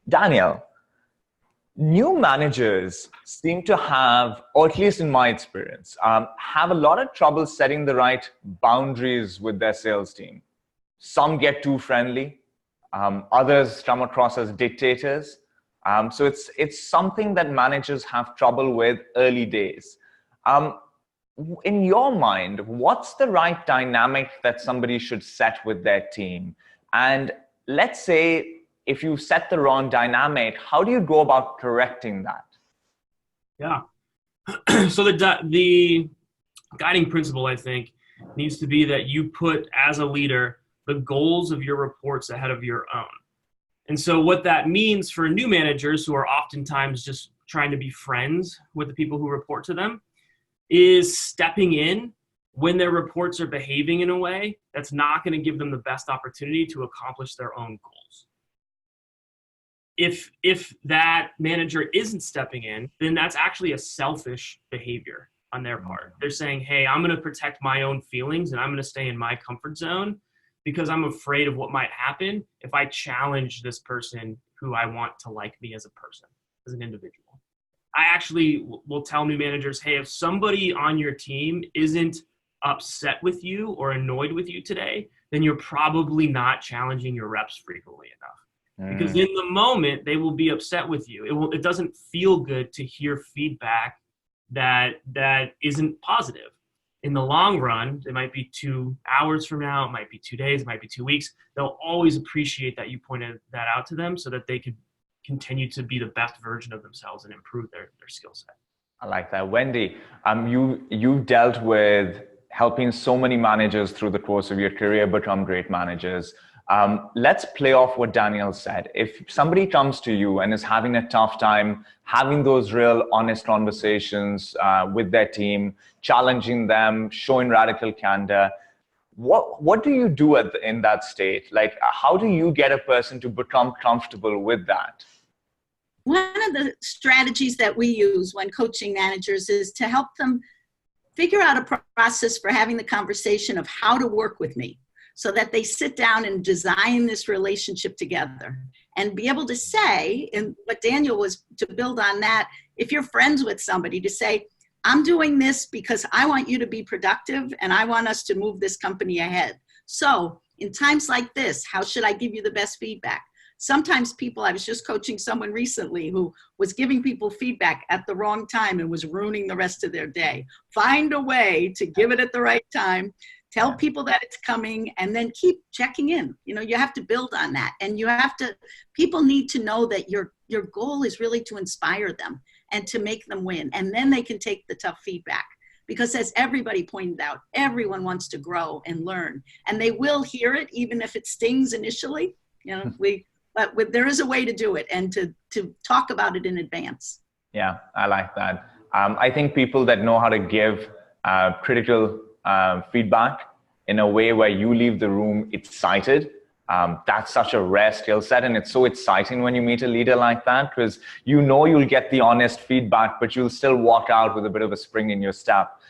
Daniel, new managers seem to have, or at least in my experience, have a lot of trouble setting the right boundaries with their sales team. Some get too friendly, others come across as dictators. So it's something that managers have trouble with early days. Um, in your mind, what's the right dynamic that somebody should set with their team? And let's say if you set the wrong dynamic, how do you go about correcting that? Yeah. So the guiding principle, I think, needs to be that you put as a leader the goals of your reports ahead of your own. And so what that means for new managers who are oftentimes just trying to be friends with the people who report to them is stepping in when their reports are behaving in a way that's not going to give them the best opportunity to accomplish their own goals. If that manager isn't stepping in, then that's actually a selfish behavior on their part. They're saying, hey, I'm going to protect my own feelings and I'm going to stay in my comfort zone because I'm afraid of what might happen if I challenge this person who I want to like me as a person, as an individual. I actually will tell new managers, hey, if somebody on your team isn't upset with you or annoyed with you today, then you're probably not challenging your reps frequently enough. Because in the moment, they will be upset with you. It doesn't feel good to hear feedback that isn't positive. In the long run, it might be 2 hours from now, it might be 2 days, it might be 2 weeks. They'll always appreciate that you pointed that out to them so that they could continue to be the best version of themselves and improve their skill set. I like that. Wendy, you've dealt with helping so many managers through the course of your career become great managers. Let's play off what Daniel said. If somebody comes to you and is having a tough time having those real honest conversations with their team, challenging them, showing radical candor, what do you do in that state? Like, how do you get a person to become comfortable with that? One of the strategies that we use when coaching managers is to help them figure out a process for having the conversation of how to work with me, so that they sit down and design this relationship together and be able to say, and what Daniel was to build on that, if you're friends with somebody, to say, I'm doing this because I want you to be productive and I want us to move this company ahead. So in times like this, how should I give you the best feedback? Sometimes I was just coaching someone recently who was giving people feedback at the wrong time and was ruining the rest of their day. Find a way to give it at the right time. Tell people that it's coming and then keep checking in. You have to build on that. And people need to know that your goal is really to inspire them and to make them win. And then they can take the tough feedback. Because as everybody pointed out, everyone wants to grow and learn. And they will hear it, even if it stings initially. But there is a way to do it and to talk about it in advance. Yeah, I like that. I think people that know how to give critical feedback in a way where you leave the room excited, that's such a rare skill set. And it's so exciting when you meet a leader like that, because you'll get the honest feedback, but you'll still walk out with a bit of a spring in your step.